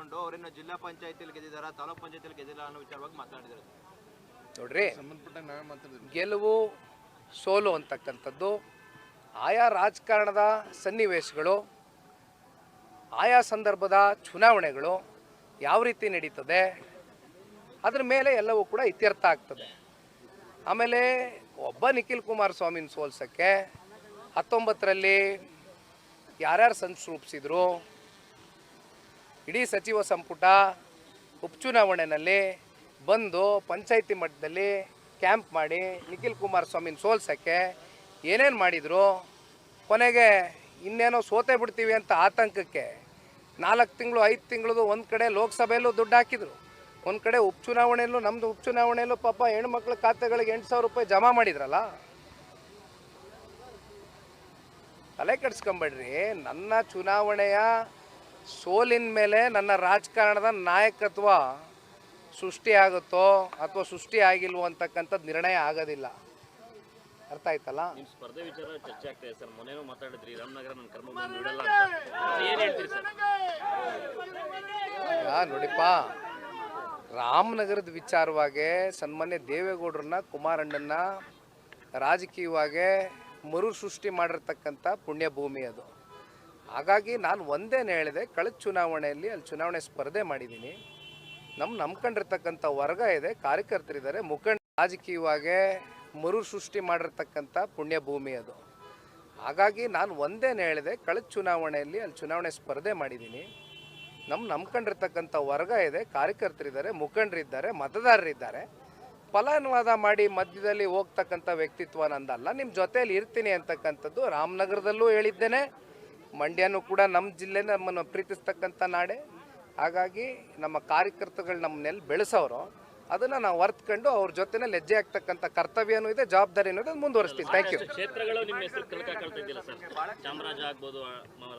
ಇಟ್ಕೊಂಡು ಅವರೇನು ಜಿಲ್ಲಾ ಪಂಚಾಯತಿಯಲ್ಲಿ ಗೆದ್ದಿದಾರ, ತಾಲೂಕ್ ಪಂಚಾಯತಿಯಲ್ಲಿ ಗೆದ್ದಿಲ್ಲ ಅನ್ನೋ ವಿಚಾರವಾಗಿ ಮಾತಾಡಿದ್ದಾರೆ. ನೋಡ್ರಿ, ಗೆಲುವು ಸೋಲು ಅಂತಕ್ಕಂಥದ್ದು ಆಯಾ ರಾಜಕಾರಣದ ಸನ್ನಿವೇಶಗಳು, ಆಯಾ ಸಂದರ್ಭದ ಚುನಾವಣೆಗಳು ಯಾವ ರೀತಿ ನಡೀತದೆ ಅದ್ರ ಮೇಲೆ ಎಲ್ಲವೂ ಕೂಡ ಇತ್ಯರ್ಥ ಆಗ್ತದೆ. ಆಮೇಲೆ ಒಬ್ಬ ನಿಖಿಲ್ ಕುಮಾರಸ್ವಾಮಿನ ಸೋಲ್ಸೋಕ್ಕೆ 19ರಲ್ಲಿ ಯಾರ್ಯಾರು ಸಂಚು ರೂಪಿಸಿದ್ರು, ಇಡೀ ಸಚಿವ ಸಂಪುಟ ಉಪಚುನಾವಣೆಯಲ್ಲಿ ಬಂದು ಪಂಚಾಯಿತಿ ಮಟ್ಟದಲ್ಲಿ ಕ್ಯಾಂಪ್ ಮಾಡಿ ನಿಖಿಲ್ ಕುಮಾರಸ್ವಾಮಿನ ಸೋಲ್ಸೋಕ್ಕೆ ಏನೇನು ಮಾಡಿದರು, ಕೊನೆಗೆ ಇನ್ನೇನೋ ಸೋತೆ ಬಿಡ್ತೀವಿ ಅಂತ ಆತಂಕಕ್ಕೆ 4 ತಿಂಗಳು 5 ತಿಂಗಳದು ಒಂದು ಕಡೆ ಲೋಕಸಭೆಯಲ್ಲೂ ದುಡ್ಡು ಹಾಕಿದರು, ಒಂದು ಕಡೆ ಉಪಚುನಾವಣೆಯಲ್ಲೂ ನಮ್ಮದು ಉಪಚುನಾವಣೆಯಲ್ಲೂ ಪಾಪ ಹೆಣ್ಮಕ್ಳ ಖಾತೆಗಳಿಗೆ 8,000 ರೂಪಾಯಿ ಜಮಾ ಮಾಡಿದ್ರಲ್ಲ. ತಲೆ ಕೆಡಿಸ್ಕೊಂಬೇಡ್ರಿ. ನನ್ನ ಚುನಾವಣೆಯ ಸೋಲಿನ ಮೇಲೆ ನನ್ನ ರಾಜಕಾರಣದ ನಾಯಕತ್ವ ಸೃಷ್ಟಿಯಾಗುತ್ತೋ ಅಥವಾ ಸೃಷ್ಟಿ ಆಗಿಲ್ವೋ ಅಂತಕ್ಕಂಥದ್ದು ನಿರ್ಣಯ ಆಗೋದಿಲ್ಲ. ಅರ್ಥ ಆಯ್ತಲ್ಲ? ನಿಮ್ಮ ಸ್ಪರ್ಧೆ ವಿಚಾರ ಚರ್ಚೆ ಆಗ್ತಾ ಇದೆ ಸರ್. ಮೊನ್ನೆನೂ ಮಾತಾಡಿದ್ರಿ, ರಾಮನಗರ ನನ್ನ ಕರ್ಮಭೂಮಿ ಬಿಡಲ್ಲ ಅಂತ. ಏನು ಹೇಳ್ತೀರಿ ಸರ್? ನೋಡಿಪ್ಪ, ರಾಮನಗರದ ವಿಚಾರವಾಗಿ ಸನ್ಮಾನ್ಯ ದೇವೇಗೌಡರನ್ನ, ಕುಮಾರಣ್ಣನ ರಾಜಕೀಯವಾಗಿ ಮರು ಸೃಷ್ಟಿ ಮಾಡಿರ್ತಕ್ಕಂಥ ಪುಣ್ಯಭೂಮಿ ಅದು. ಹಾಗಾಗಿ ನಾನು ಒಂದೇನು ಹೇಳಿದೆ, ಕಳೆದ ಚುನಾವಣೆಯಲ್ಲಿ ಅಲ್ಲಿ ಚುನಾವಣೆ ಸ್ಪರ್ಧೆ ಮಾಡಿದ್ದೀನಿ. ನಂಬ್ಕೊಂಡಿರ್ತಕ್ಕಂಥ ವರ್ಗ ಇದೆ, ಕಾರ್ಯಕರ್ತರಿದ್ದಾರೆ, ಮುಖಂಡ ರಾಜಕೀಯವಾಗಿ ಮರು ಸೃಷ್ಟಿ ಮಾಡಿರ್ತಕ್ಕಂಥ ಪುಣ್ಯಭೂಮಿ ಅದು. ಹಾಗಾಗಿ ನಾನು ಒಂದೇನು ಹೇಳಿದೆ, ಕಳೆದ ಚುನಾವಣೆಯಲ್ಲಿ ಅಲ್ಲಿ ಚುನಾವಣೆ ಸ್ಪರ್ಧೆ ಮಾಡಿದ್ದೀನಿ. ನಂಬ್ಕೊಂಡಿರ್ತಕ್ಕಂಥ ವರ್ಗ ಇದೆ, ಕಾರ್ಯಕರ್ತರಿದ್ದಾರೆ, ಮುಖಂಡರಿದ್ದಾರೆ, ಮತದಾರರಿದ್ದಾರೆ. ಫಲಾನುವಾದ ಮಾಡಿ ಮಧ್ಯದಲ್ಲಿ ಹೋಗ್ತಕ್ಕಂಥ ವ್ಯಕ್ತಿತ್ವ ನಂದಲ್ಲ. ನಿಮ್ಮ ಜೊತೆಯಲ್ಲಿ ಇರ್ತೀನಿ ಅಂತಕ್ಕಂಥದ್ದು ರಾಮನಗರದಲ್ಲೂ ಹೇಳಿದ್ದೇನೆ, ಮಂಡ್ಯನೂ ಕೂಡ ನಮ್ಮ ಜಿಲ್ಲೆ, ನಮ್ಮನ್ನು ಪ್ರೀತಿಸ್ತಕ್ಕಂಥ ನಾಡೆ. ಹಾಗಾಗಿ ನಮ್ಮ ಕಾರ್ಯಕರ್ತರುಗಳು ನಮ್ಮನ್ನೆಲ್ಲಿ ಬೆಳೆಸೋರು ಅದನ್ನು ನಾವು ಅರ್ಥಕೊಂಡು ಅವ್ರ ಜೊತೆನೇ ಹೆಜ್ಜೆ ಆಗ್ತಕ್ಕಂಥ ಕರ್ತವ್ಯನೂ ಇದೆ, ಜವಾಬ್ದಾರಿನೂ ಇದೆ, ಮುಂದುವರಿಸ್ತೀನಿ. Thank you. ಕ್ಷೇತ್ರಗಳು ನಿಮ್ಮ ಹೆಸರು ಕಳ್ಕೊಳ್ತಾ ಇದ್ದಿಲ್ಲ ಸರ್. ಚಾಮರಾಜ ಆಗ್ಬೋದು,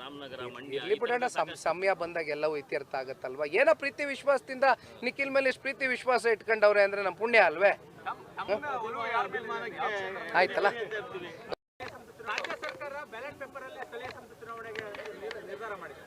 ರಾಮನಗರ, ಮಂಡ್ಯ. ಇಲ್ಲಿ ಬಿಡೋಣ, ಸಮಯ ಬಂದಾಗ ಎಲ್ಲವೂ ಇತ್ಯರ್ಥ ಆಗುತ್ತಲ್ವ. ಏನೋ ಪ್ರೀತಿ ವಿಶ್ವಾಸದಿಂದ ನಿಖಿಲ್ ಮೇಲೆ ಎಷ್ಟು ಪ್ರೀತಿ ವಿಶ್ವಾಸ ಇಟ್ಕೊಂಡವ್ರೆ ಅಂದರೆ ನಮ್ಮ ಪುಣ್ಯ ಅಲ್ವೇ? ಆಯ್ತಲ್ಲ. ರಾಜ್ಯ ಸರ್ಕಾರ ಬ್ಯಾಲೆಟ್ ಪೇಪರ್ ಅಲ್ಲಿ ಸ್ಥಳೀಯ ಸಂಸ್ಥೆ ಚುನಾವಣೆಗೆ ನಿರ್ಧಾರ ಮಾಡಿದೆ.